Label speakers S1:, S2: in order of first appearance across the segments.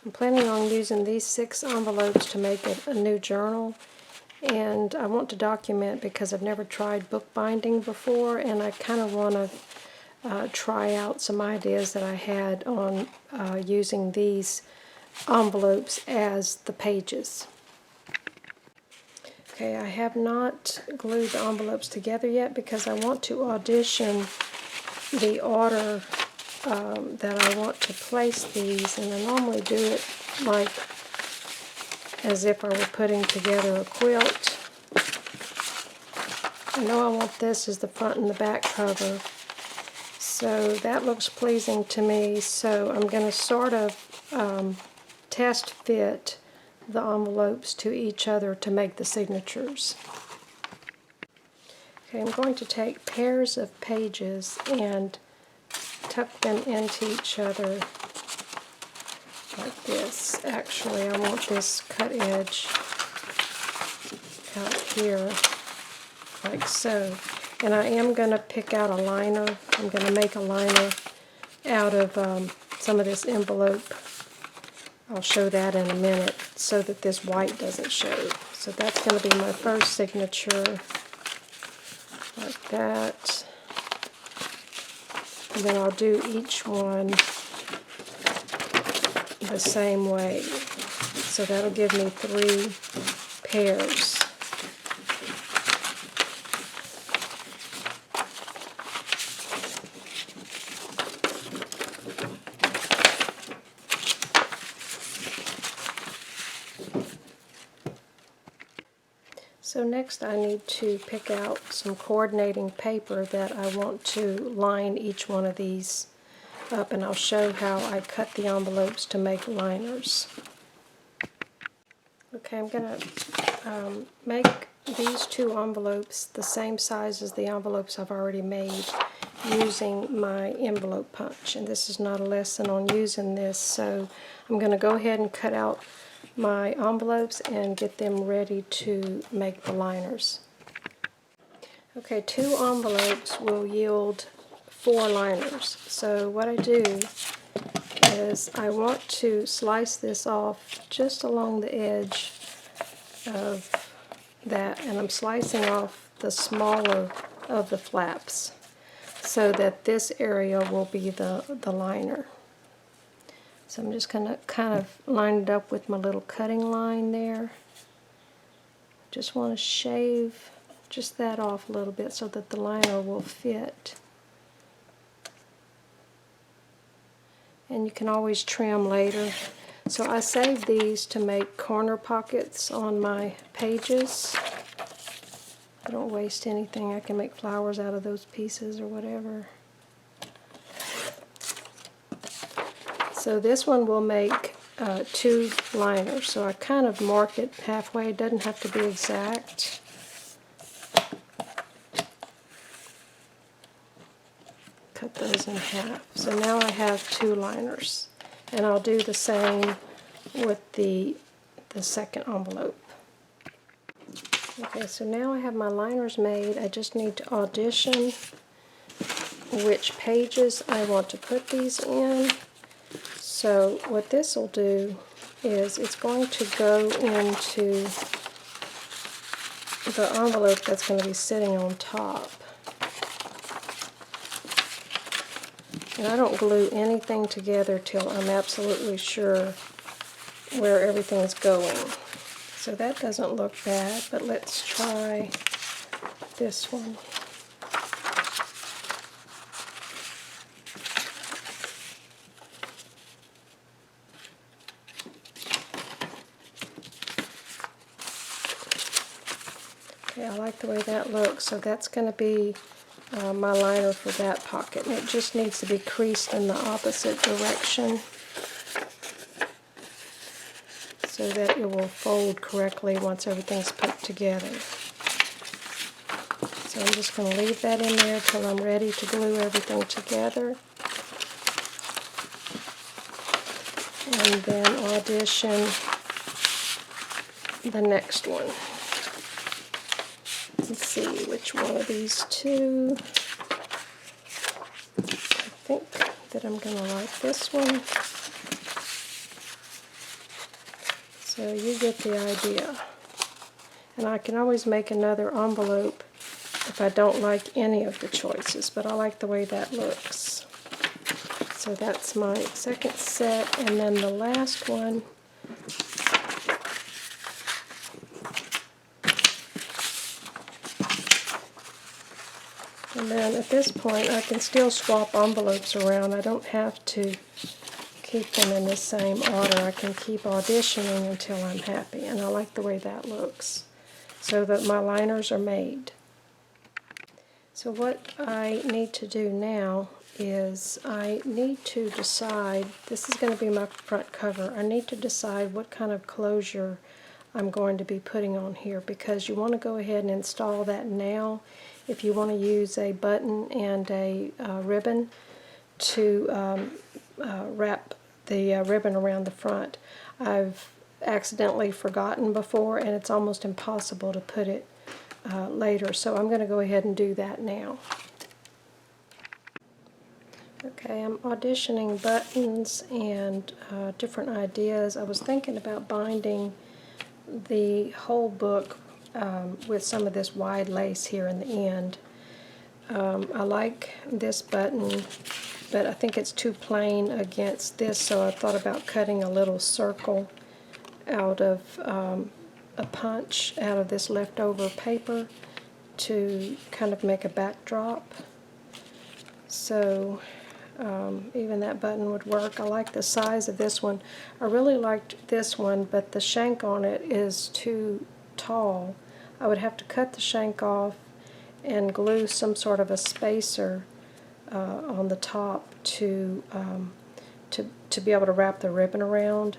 S1: I'm planning on using these 6 envelopes to make a new journal, and I want to document because I've never tried bookbinding before, and I kind of want to try out some ideas that I had on using these envelopes as the pages. Okay, I have not glued the envelopes together yet because I want to audition the order that I want to place these, and I normally do it like as if I were putting together a quilt. I know I want this as the front and the back cover, so that looks pleasing to me, so I'm going to sort of test fit the envelopes to each other to make the signatures. Okay, I'm going to take pairs of pages and tuck them into each other like this. Actually, I want this cut edge out here like so. And I am going to pick out a liner. I'm going to make a liner out of some of this envelope. I'll show that in a minute so that this white doesn't show. So that's going to be my first signature, like that. And then I'll do each one the same way. So that'll give me 3 pairs. So next I need to pick out some coordinating paper that I want to line each one of these up, and I'll show how I cut the envelopes to make liners. Okay, I'm going to make these 2 envelopes the same size as the envelopes I've already made using my envelope punch, and this is not a lesson on using this, so I'm going to go ahead and cut out my envelopes and get them ready to make the liners. Okay, 2 envelopes will yield 4 liners. So what I do is I want to slice this off just along the edge of that, and I'm slicing off the smaller of the flaps so that this area will be the liner. So I'm just going to kind of line it up with my little cutting line there. Just want to shave just that off a little bit so that the liner will fit. And you can always trim later. So I save these to make corner pockets on my pages. I don't waste anything. I can make flowers out of those pieces or whatever. So this one will make 2 liners. So I kind of mark it halfway. It doesn't have to be exact. Cut those in half. So now I have 2 liners. And I'll do the same with the second envelope. Okay, so now I have my liners made. I just need to audition which pages I want to put these in. So what this will do is it's going to go into the envelope that's going to be sitting on top. And I don't glue anything together till I'm absolutely sure where everything's going. So that doesn't look bad, but let's try this one. Okay, I like the way that looks, so that's going to be my liner for that pocket. And it just needs to be creased in the opposite direction so that it will fold correctly once everything's put together. So I'm just going to leave that in there till I'm ready to glue everything together. And then audition the next one. Let's see which one of these 2. I think that I'm going to like this one. So you get the idea. And I can always make another envelope if I don't like any of the choices, but I like the way that looks. So that's my second set, and then the last one and then at this point I can still swap envelopes around. I don't have to keep them in the same order. I can keep auditioning until I'm happy, and I like the way that looks. So that my liners are made. So what I need to do now is I need to decide, this is going to be my front cover, I need to decide what kind of closure I'm going to be putting on here, because you want to go ahead and install that now if you want to use a button and a ribbon to wrap the ribbon around the front. I've accidentally forgotten before, and it's almost impossible to put it later, so I'm going to go ahead and do that now. Okay, I'm auditioning buttons and different ideas. I was thinking about binding the whole book with some of this wide lace here in the end. I like this button, but I think it's too plain against this, so I thought about cutting a little circle out of a punch out of this leftover paper to kind of make a backdrop. So even that button would work. I like the size of this one. I really liked this one, but the shank on it is too tall. I would have to cut the shank off and glue some sort of a spacer on the top to be able to wrap the ribbon around.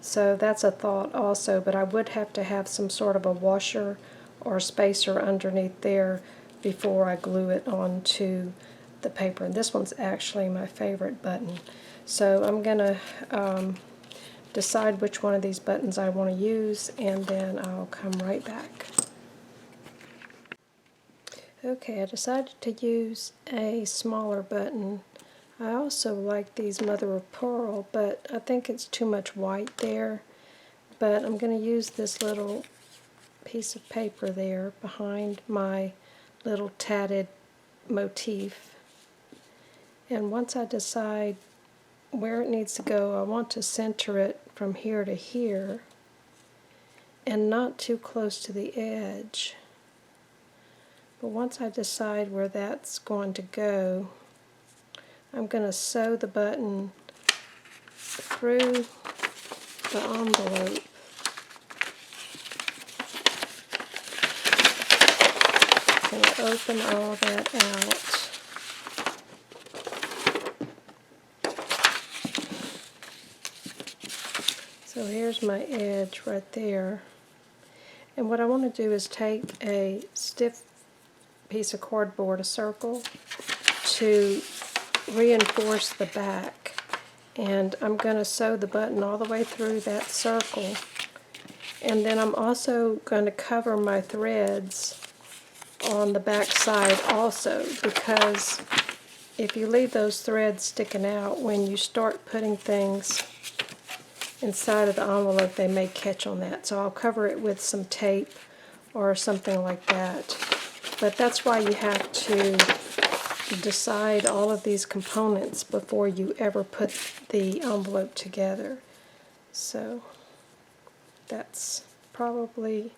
S1: So that's a thought also, but I would have to have some sort of a washer or spacer underneath there before I glue it onto the paper. And this one's actually my favorite button. So I'm going to decide which one of these buttons I want to use, and then I'll come right back. Okay, I decided to use a smaller button. I also like these mother of pearl, but I think it's too much white there. But I'm going to use this little piece of paper there behind my little tatted motif. And once I decide where it needs to go, I want to center it from here to here and not too close to the edge. But once I decide where that's going to go, I'm going to sew the button through the envelope. I'm going to open all that out. So here's my edge right there. And what I want to do is take a stiff piece of cardboard, a circle, to reinforce the back. And I'm going to sew the button all the way through that circle. And then I'm also going to cover my threads on the back side also, because if you leave those threads sticking out, when you start putting things inside of the envelope, they may catch on that. So I'll cover it with some tape or something like that. But that's why you have to decide all of these components before you ever put the envelope together. So that's probably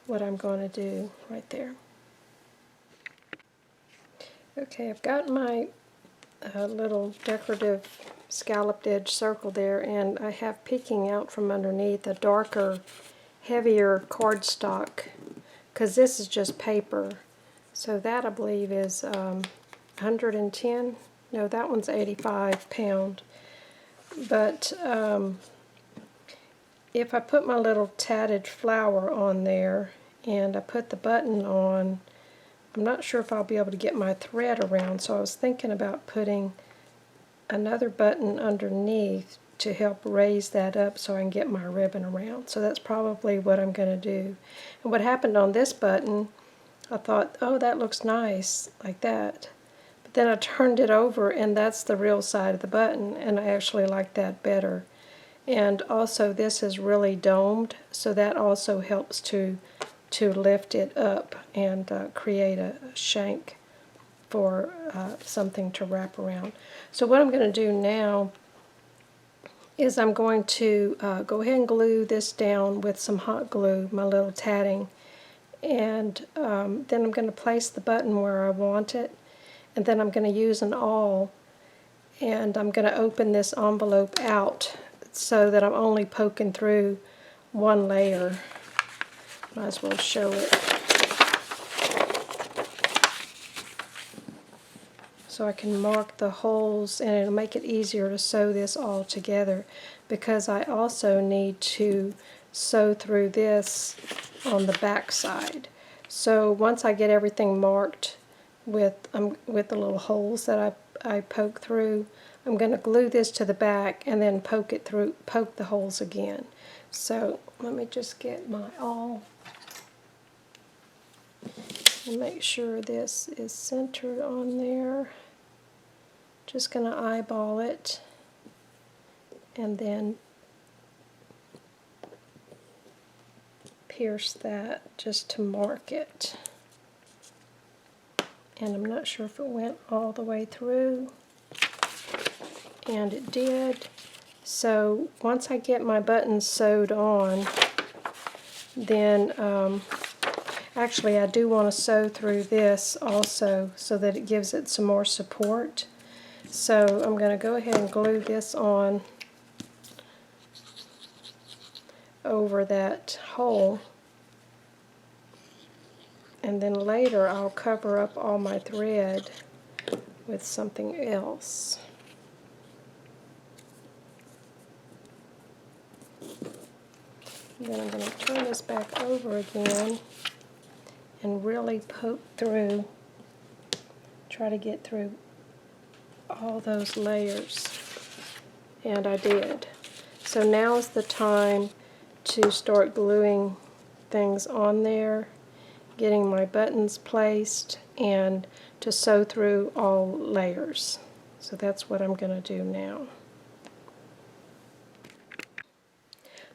S1: what I'm going to do right there. Okay, I've got my little decorative scalloped edge circle there, and I have peeking out from underneath a darker, heavier cardstock, because this is just paper. So that, I believe, is 110. No, that one's 85 pound. But if I put my little tatted flower on there and I put the button on, I'm not sure if I'll be able to get my thread around, so I was thinking about putting another button underneath to help raise that up so I can get my ribbon around. So that's probably what I'm going to do. And what happened on this button, I thought, oh, that looks nice, like that. But then I turned it over, and that's the real side of the button, and I actually like that better. And also this is really domed, so that also helps to lift it up and create a shank for something to wrap around. So what I'm going to do now is I'm going to go ahead and glue this down with some hot glue, my little tatting, and then I'm going to place the button where I want it, and then I'm going to use an awl, and I'm going to open this envelope out so that I'm only poking through one layer. Might as well show it. So I can mark the holes, and it'll make it easier to sew this all together, because I also need to sew through this on the back side. So once I get everything marked with the little holes that I poke through, I'm going to glue this to the back and then poke the holes again. So let me just get my awl and make sure this is centered on there. Just going to eyeball it and then pierce that just to mark it. And I'm not sure if it went all the way through, and it did. So once I get my buttons sewed on, then actually I do want to sew through this also so that it gives it some more support. So I'm going to go ahead and glue this on over that hole, and then later I'll cover up all my thread with something else. And then I'm going to turn this back over again and really poke through, try to get through all those layers, and I did. So now is the time to start gluing things on there, getting my buttons placed, and to sew through all layers. So that's what I'm going to do now.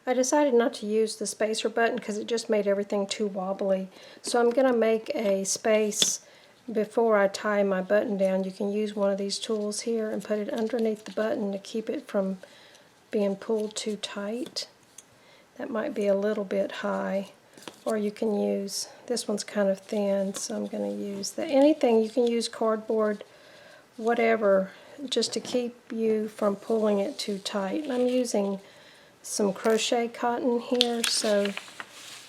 S1: I decided not to use the spacer button because it just made everything too wobbly. So I'm going to make a space before I tie my button down. You can use one of these tools here and put it underneath the button to keep it from being pulled too tight. That might be a little bit high. Or you can use, this one's kind of thin, so I'm going to use that. Anything, you can use cardboard, whatever, just to keep you from pulling it too tight. And I'm using some crochet cotton here, so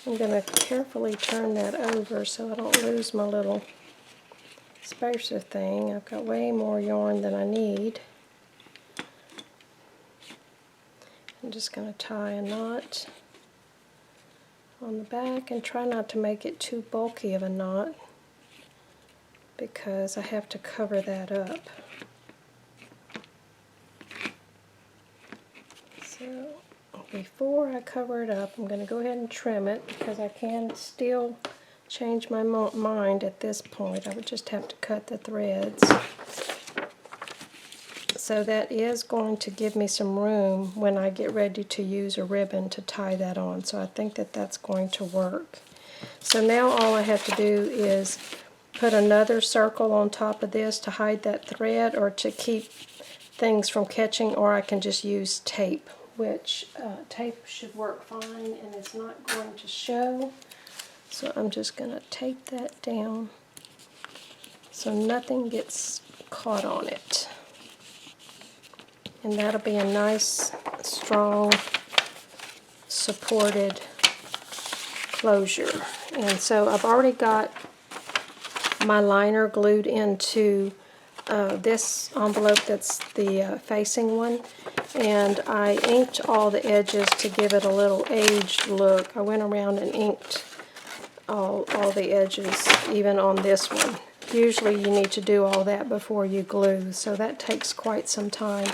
S1: I'm going to carefully turn that over so I don't lose my little spacer thing. I've got way more yarn than I need. I'm just going to tie a knot on the back and try not to make it too bulky of a knot because I have to cover that up. So before I cover it up, I'm going to go ahead and trim it because I can still change my mind at this point. I would just have to cut the threads. So that is going to give me some room when I get ready to use a ribbon to tie that on. So I think that that's going to work. So now all I have to do is put another circle on top of this to hide that thread or to keep things from catching, or I can just use tape, which tape should work fine and it's not going to show. So I'm just going to tape that down so nothing gets caught on it. And that'll be a nice, strong, supported closure. And so I've already got my liner glued into this envelope that's the facing one. And I inked all the edges to give it a little aged look. I went around and inked all the edges, even on this one. Usually you need to do all that before you glue, so that takes quite some time.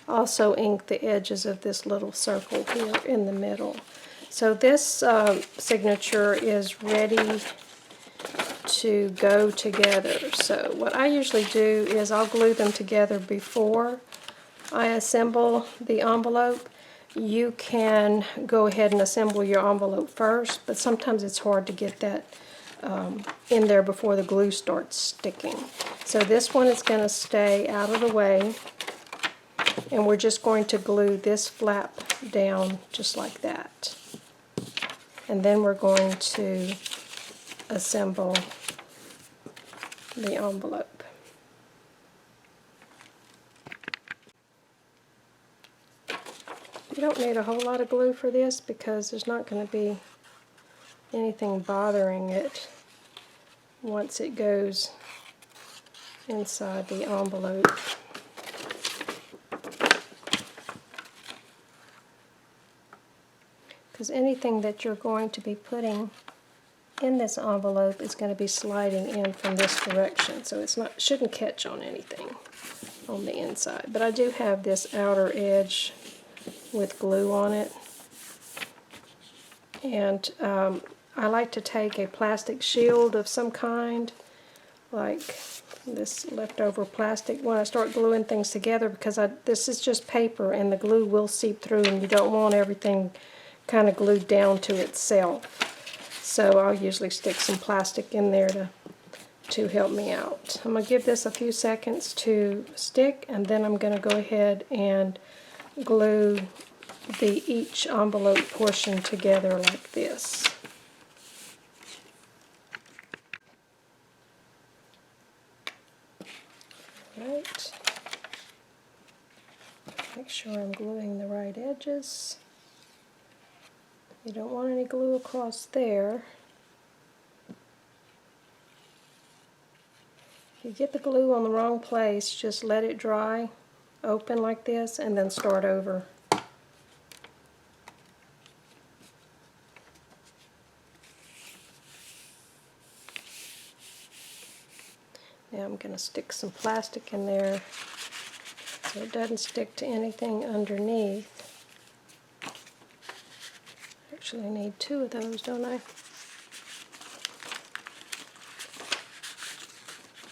S1: Also ink the edges of this little circle here in the middle. So this signature is ready to go together. So what I usually do is I'll glue them together before I assemble the envelope, you can go ahead and assemble your envelope first, but sometimes it's hard to get that in there before the glue starts sticking. So this one is going to stay out of the way, and we're just going to glue this flap down just like that. And then we're going to assemble the envelope. You don't need a whole lot of glue for this because there's not going to be anything bothering it once it goes inside the envelope. Because anything that you're going to be putting in this envelope is going to be sliding in from this direction, so shouldn't catch on anything on the inside. But I do have this outer edge with glue on it, and I like to take a plastic shield of some kind, like this leftover plastic, when I start gluing things together, because this is just paper and the glue will seep through, and you don't want everything kind of glued down to itself. So I'll usually stick some plastic in there to help me out. I'm going to give this a few seconds to stick, and then I'm going to go ahead and glue each envelope portion together like this. Right. Make sure I'm gluing the right edges. You don't want any glue across there. If you get the glue on the wrong place, just let it dry, open like this, and then start over. Now I'm going to stick some plastic in there so it doesn't stick to anything underneath. Actually, I need 2 of those, don't I?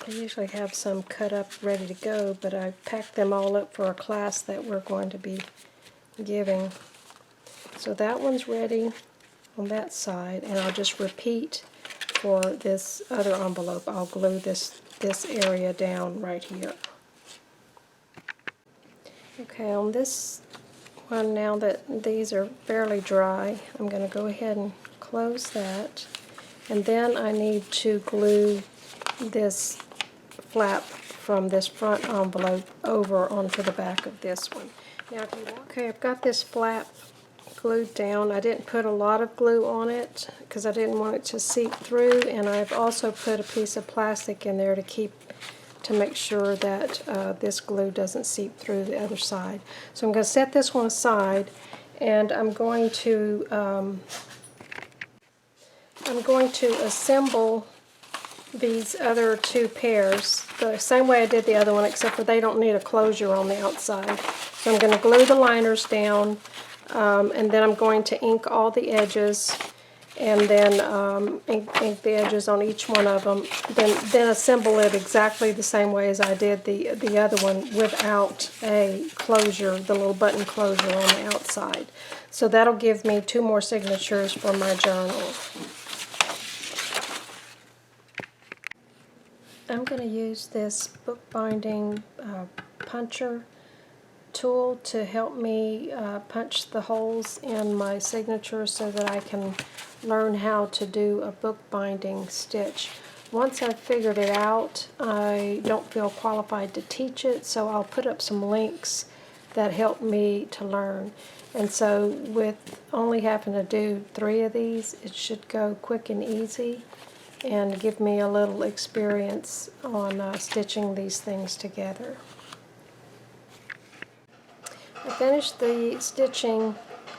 S1: I usually have some cut up ready to go, but I packed them all up for a class that we're going to be giving. So that one's ready on that side, and I'll just repeat for this other envelope. I'll glue this area down right here. Okay, on this one, now that these are fairly dry, I'm going to go ahead and close that, and then I need to glue this flap from this front envelope over onto the back of this one. Now, okay, I've got this flap glued down. I didn't put a lot of glue on it because I didn't want it to seep through, and I've also put a piece of plastic in there to make sure that this glue doesn't seep through the other side. So I'm going to set this one aside, and I'm going to assemble these other 2 pairs the same way I did the other one, except for they don't need a closure on the outside. So I'm going to glue the liners down, and then I'm going to ink all the edges, and then ink the edges on each one of them, then assemble it exactly the same way as I did the other one without a closure, the little button closure on the outside. So that'll give me 2 more signatures for my journal. I'm going to use this bookbinding puncher tool to help me punch the holes in my signature so that I can learn how to do a bookbinding stitch. Once I've figured it out, I don't feel qualified to teach it, so I'll put up some links that help me to learn. And so with only having to do 3 of these, it should go quick and easy and give me a little experience on stitching these things together. I finished the stitching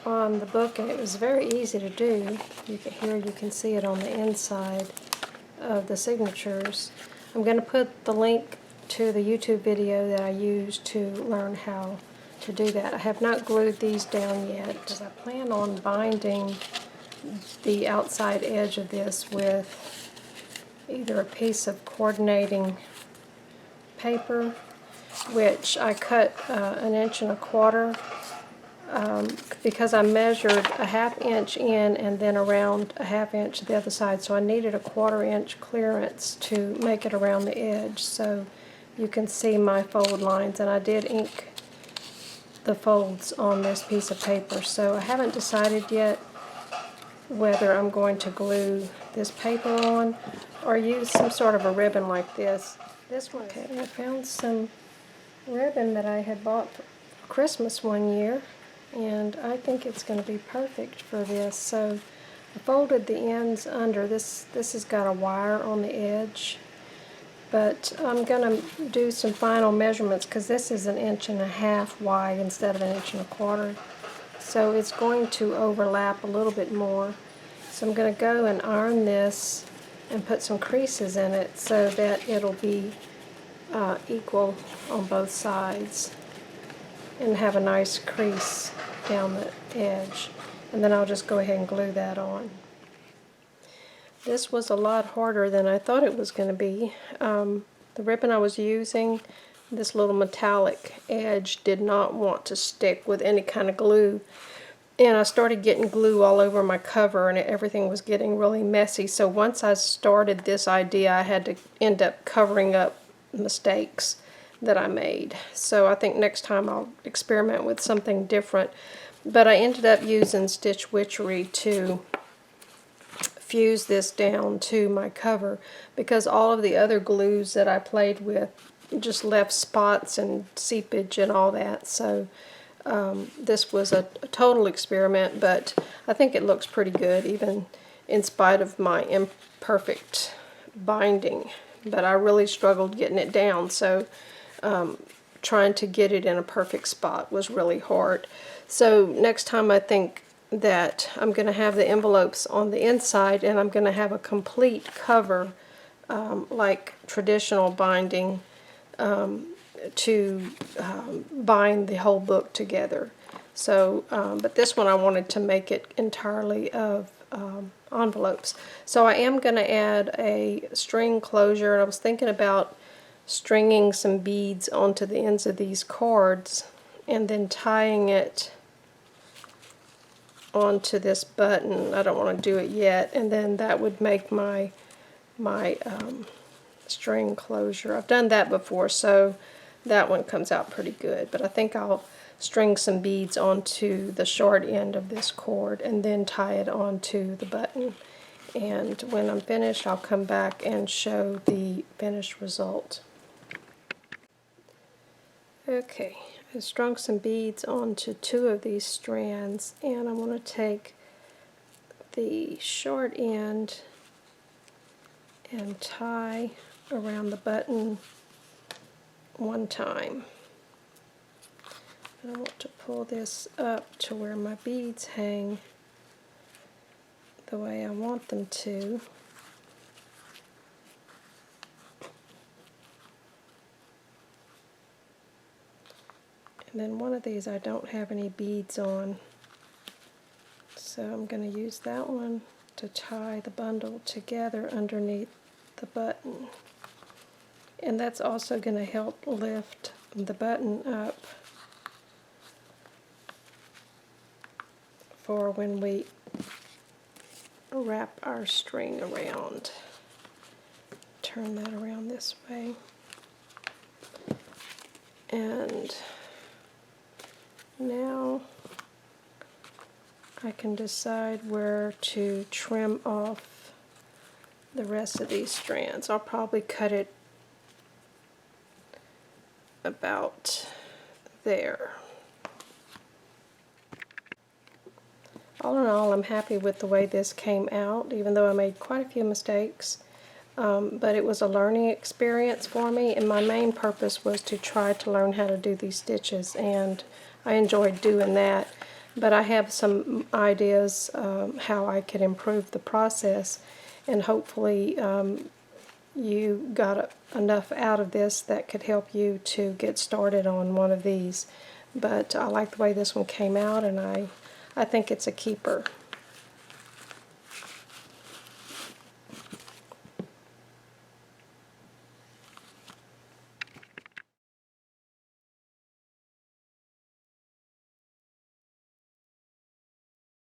S1: on the book, and it was very easy to do. Here you can see it on the inside of the signatures. I'm going to put the link to the YouTube video that I used to learn how to do that. I have not glued these down yet because I plan on binding the outside edge of this with either a piece of coordinating paper, which I cut 1 1/4 inches because I measured a 1/2 inch in and then around a 1/2 inch the other side, so I needed a 1/4 inch clearance to make it around the edge, so you can see my fold lines, and I did ink the folds on this piece of paper. So I haven't decided yet whether I'm going to glue this paper on or use some sort of a ribbon like this. This one, okay, I found some ribbon that I had bought for Christmas one year, and I think it's going to be perfect for this. So I folded the ends under. This has got a wire on the edge, but I'm going to do some final measurements because this is 1.5 inches wide instead of 1.25 inches. So it's going to overlap a little bit more. So I'm going to go and iron this and put some creases in it so that it'll be equal on both sides and have a nice crease down the edge. And then I'll just go ahead and glue that on. This was a lot harder than I thought it was going to be. The ribbon I was using, this little metallic edge did not want to stick with any kind of glue. And I started getting glue all over my cover, and everything was getting really messy. So once I started this idea, I had to end up covering up mistakes that I made. So I think next time I'll experiment with something different. But I ended up using Stitch Witchery to fuse this down to my cover, because all of the other glues that I played with just left spots and seepage and all that. So this was a total experiment, but I think it looks pretty good even in spite of my imperfect binding. But I really struggled getting it down, so trying to get it in a perfect spot was really hard. So next time I think that I'm going to have the envelopes on the inside, and I'm going to have a complete cover like traditional binding to bind the whole book together. So, but this one I wanted to make it entirely of envelopes. So I am going to add a string closure, and I was thinking about stringing some beads onto the ends of these cards and then tying it onto this button. I don't want to do it yet, and then that would make my string closure. I've done that before, so that one comes out pretty good. But I think I'll string some beads onto the short end of this cord and then tie it onto the button. And when I'm finished, I'll come back and show the finished result. Okay, I strung some beads onto 2 of these strands, and I want to take the short end and tie around the button one time. And I want to pull this up to where my beads hang the way I want them to. And then one of these I don't have any beads on, so I'm going to use that one to tie the bundle together underneath the button. And that's also going to help lift the button up for when we wrap our string around. Turn that around this way. And now I can decide where to trim off the rest of these strands. I'll probably cut it about there. All in all, I'm happy with the way this came out, even though I made quite a few mistakes. But it was a learning experience for me, and my main purpose was to try to learn how to do these stitches, and I enjoyed doing that. But I have some ideas how I could improve the process, and hopefully you got enough out of this that could help you to get started on one of these. But I like the way this one came out, and I think it's a keeper.